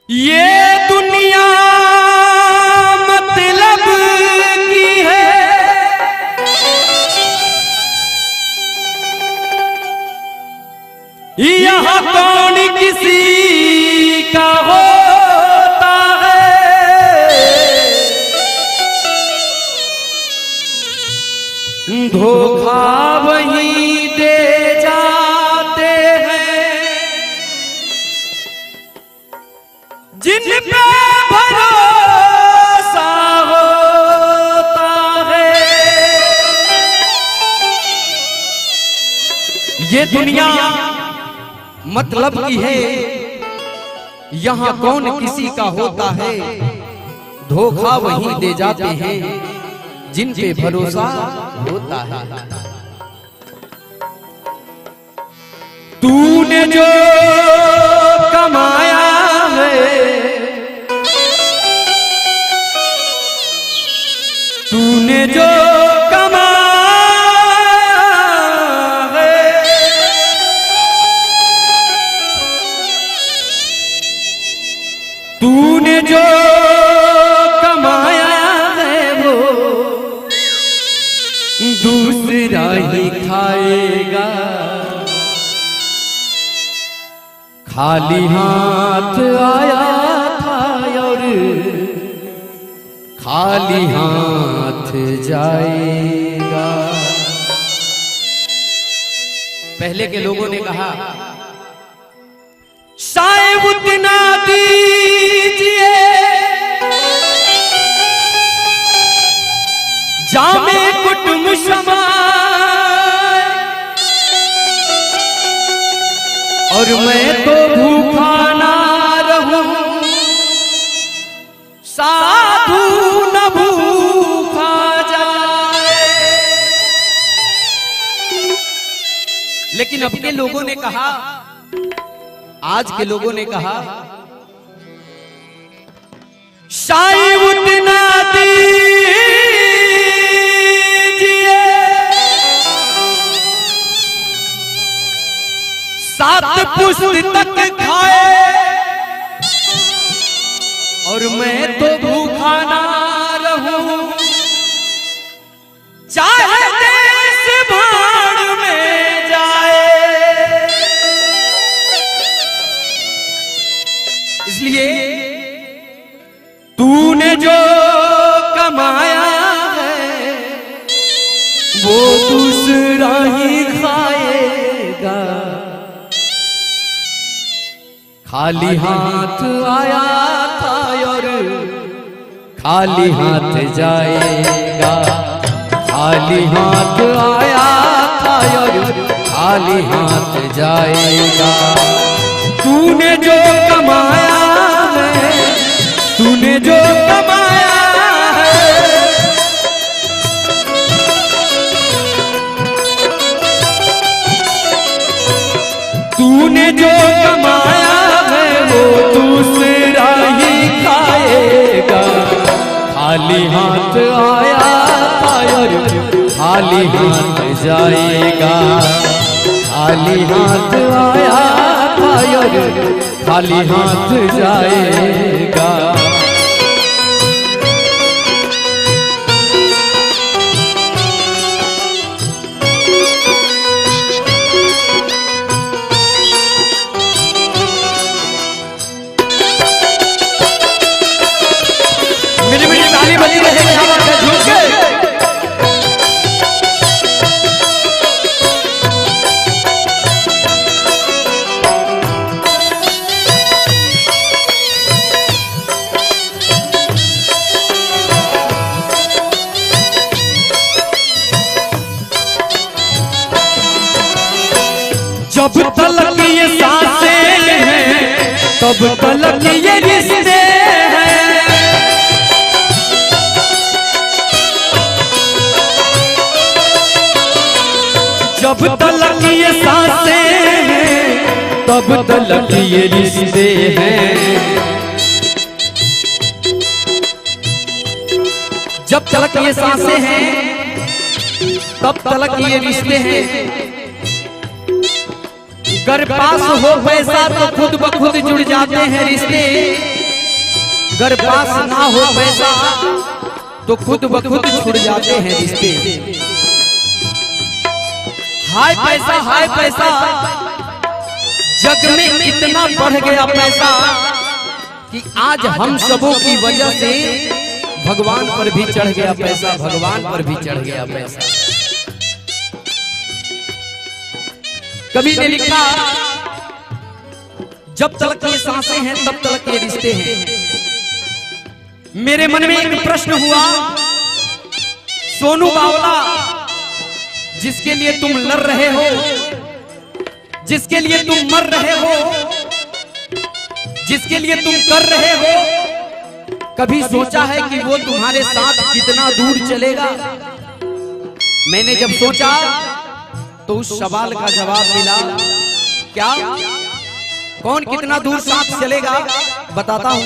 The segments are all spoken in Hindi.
ये दुनिया मतलब की है, यहाँ कौन किसी का होता है, धोखा वही दे जाते हैं जिन पे भरोसा होता है। ये दुनिया मतलब की है, यहाँ कौन किसी का होता है, धोखा वही दे जाते हैं जिन पे भरोसा होता है। तूने जो कमाया है, तूने जो तूने जो कमाया है वो दूसरा ही खाएगा, खाली हाथ आया था और खाली हाथ जाएगा। पहले के लोगों ने कहा शायद उतना दीजिए जामे कुटुम समाए, और मैं तो भूखा ना रहूं, साधु न भूखा जाए। लेकिन अब के लोगों ने कहा, आज के लोगों ने कहा शायद उतना दीजिए सात पुस्तक खाए, और मैं तो भूखा ना रहूं, चाहे देश भाड़ में जाए। इसलिए तूने जो कमाया है वो दूसरा ही खाएगा, खाली हाथ आया था और खाली हाथ जाएगा, खाली हाथ आया था और खाली हाथ जाएगा। तूने जो कमाया है, तूने जो कमाया है, तूने जो कमाया है वो दूसरा ही खाएगा, खाली हाथ आया था और खाली हाथ जाएगा, खाली हाथ आया था और खाली हाथ जाएगा। मेरी मेरी ताली बजी रहे, क्या बात है, झूठ के जब तलक ये सांसें हैं तब तलक ये रिश्ते हैं, जब तलक ये सांसें हैं तब तलक ये रिश्ते हैं, जब तलक ये सांसें हैं तब तलक ये रिश्ते हैं। अगर पास हो पैसा तो खुद ब खुद जुड़ जाते हैं रिश्ते, अगर पास ना हो पैसा तो खुद ब खुद छुड़ जाते हैं रिश्ते। हाय पैसा जग में इतना बढ़ गया पैसा कि आज हम सबों की वजह से भगवान पर भी चढ़ गया पैसा, भगवान पर भी चढ़ गया पैसा। कवि ने लिखा, जब तक ये सांसें हैं तब तक ये रिश्ते हैं। मेरे मन में एक प्रश्न हुआ, सोनू बावला जिसके लिए तुम लड़ रहे हो, जिसके लिए तुम मर रहे हो, जिसके लिए तुम कर रहे हो, कभी सोचा है कि वो तुम्हारे साथ कितना दूर चलेगा? मैंने जब सोचा तो उस सवाल का जवाब मिला, क्या कौन कितना दूर साथ चलेगा? बताता हूं।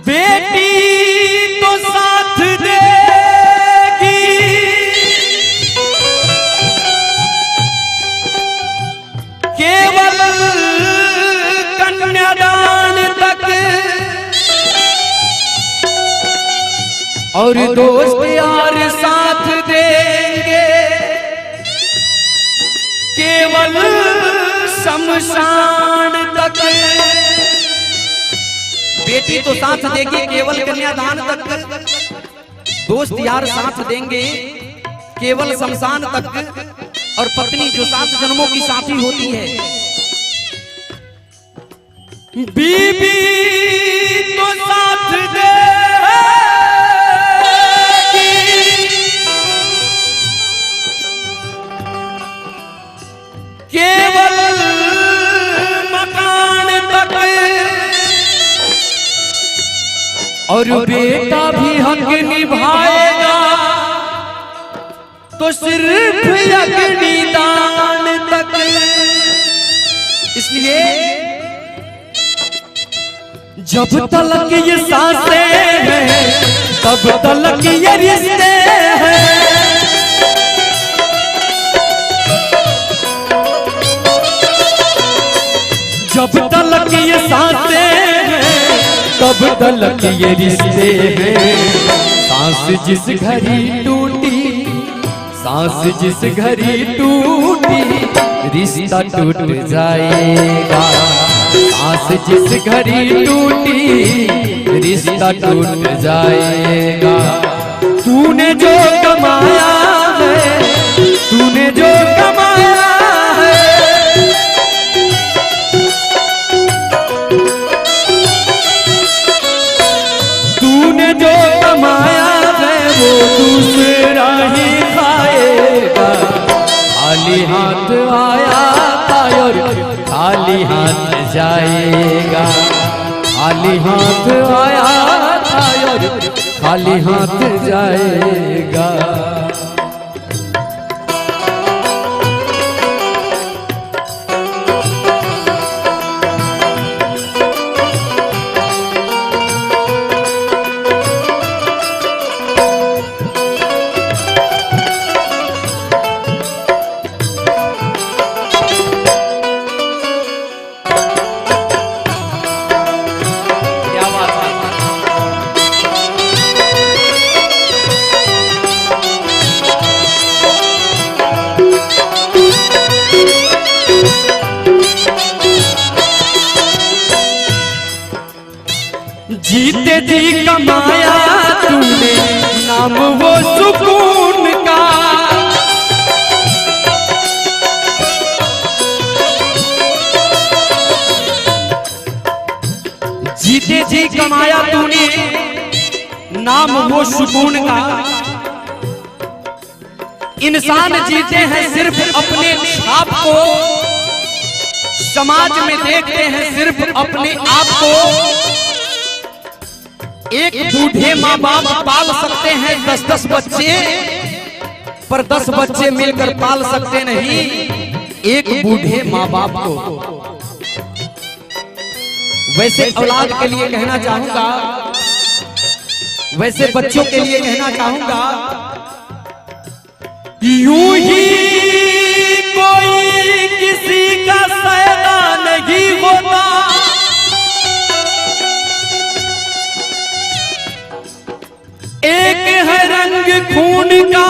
बेटी तो साथ देगी, केवल कन्यादान तक, और दोस्त यार साथ देंगे केवल शमशान तक। बेटी तो साथ देगी केवल कन्यादान तक, दोस्त यार साथ देंगे केवल शमशान तक, और पत्नी जो 7 जन्मों की साथी होती है। बीबी तो साथ देगी केवल मकान तक, और बेटा भी हक निभाएगा तो सिर्फ अग्निदान तक। इसलिए जब तलक ये सांसें हैं तब तलक ये रिश्ते हैं। जब तलक ये सांसें हैं तब तलक ये रिश्ते हैं। सांस जिस घड़ी टूटी, सांस जिस घड़ी टूटी, रिश्ता टूट जाएगा। सांस जिस घड़ी टूटी, रिश्ता टूट जाएगा। तूने जो कमाया है, तूने जो कमाया है, तूने जो कमाया है वो दूसरा ही खाएगा। खाली हाथ आया था और खाली हाथ जाएगा। खाली हाथ आया था और खाली हाथ जाएगा। जीते जी कमाया तूने नाम वो सुकून का, जीते जी कमाया तूने नाम वो सुकून का। इंसान जीते हैं सिर्फ अपने छाप को, समाज में देखते हैं सिर्फ अपने आप को। एक बूढ़े माँ बाप पाल सकते हैं 10-10 बच्चे, पर 10 बच्चे मिलकर पाल सकते नहीं एक बूढ़े माँ बाप को। वैसे औलाद के लिए कहना चाहूंगा, वैसे बच्चों के लिए कहना चाहूंगा, यूं ही कोई किसी का सैदा नहीं होता, का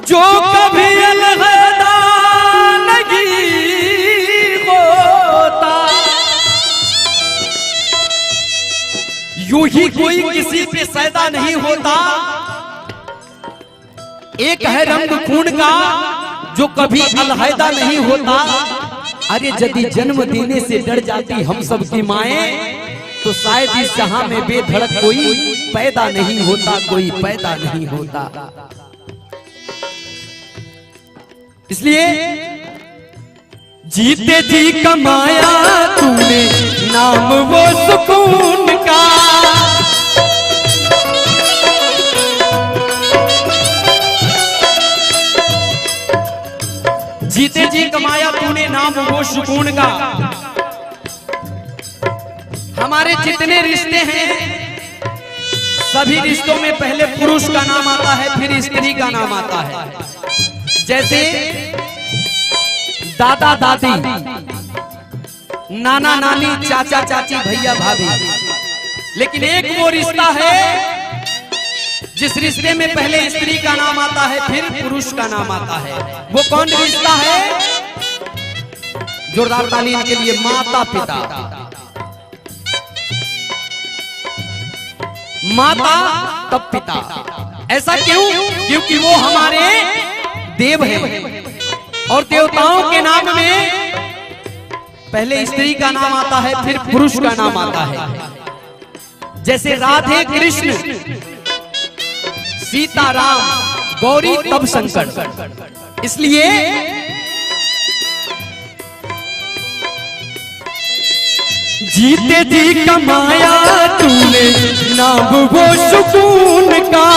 जो कभी अलहदा नहीं होता, यूं ही कोई किसी पे सैदा नहीं होता। एक है रंग खून का जो कभी अलहदा नहीं होता। अरे यदि जन्म देने से डर जाती हम सब की माएं, तो शायद इस जहां में बेधड़क कोई पैदा नहीं होता, कोई पैदा नहीं होता। इसलिए जीते जी कमाया तूने नाम वो सुकून का, जीते जी कमाया तूने नाम वो सुकून का। हमारे जितने रिश्ते हैं, सभी रिश्तों में पहले पुरुष का नाम आता है, फिर स्त्री का नाम आता है। जैसे दादा दादी, नाना नानी, चाचा चाची, भैया भाभी। लेकिन एक वो रिश्ता है जिस रिश्ते में पहले स्त्री का नाम आता है, फिर पुरुष का नाम आता है। वो कौन रिश्ता है? जोरदार ताली इनके लिए। माता पिता। माता तब पिता। ऐसा क्यों? क्योंकि वो हमारे देव हैं और देवताओं के नाम में पहले स्त्री का नाम आता है, फिर पुरुष का नाम आता है। जैसे राधे कृष्ण, सीता राम, गौरी तब शंकर। इसलिए जीते जी कमाया तूने नाम वो सुकून का,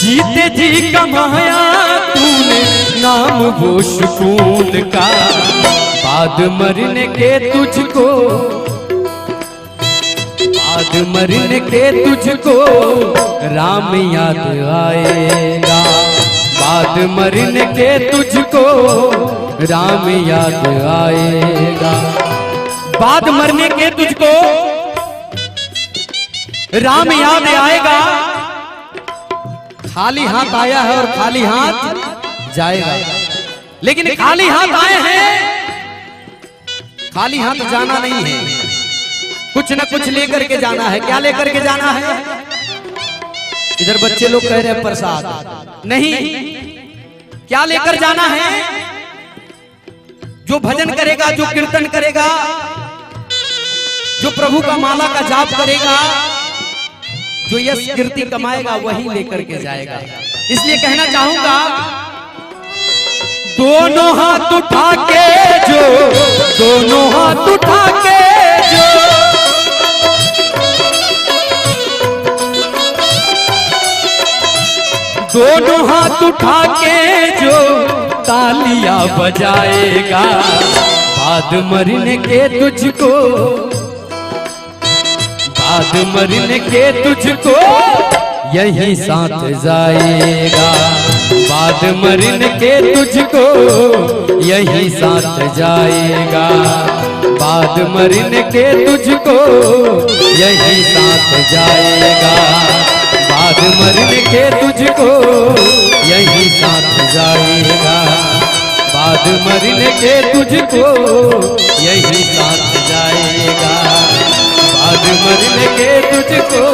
जीते जी कमाया तूने नाम वो सुकून का। बाद मरने के तुझको, बाद मरने के तुझको राम याद आएगा, बाद मरने के तुझको राम याद आएगा। बाद मरने के तुझको राम याद आएगा। खाली हाथ आया है और खाली हाथ जाएगा। लेकिन खाली हाथ आए हैं, खाली हाथ जाना नहीं है, कुछ न कुछ लेकर के जाना है। क्या लेकर के जाना है? इधर बच्चे लोग कह रहे हैं प्रसाद नहीं, क्या लेकर जाना है? जो भजन करेगा, जो कीर्तन करेगा, जो प्रभु का माला का जाप करेगा, जो यश कीर्ति कमाएगा, वही लेकर के जाएगा। इसलिए कहना चाहूंगा, दोनों हाथ उठा के जो, दोनों हाथ उठा के जो, दोनों हाथ उठा के जो तालियां बजाएगा, बाद मरने के तुझको, बाद मरने के तुझको यही साथ जाएगा, बाद मरने के तुझको यही साथ जाएगा, बाद मरने के तुझको यही साथ जाएगा, बाद मरने के तुझको यही साथ जाएगा, बाद मरने के तुझको यही साथ जाएगा, बाद मरने के तुझको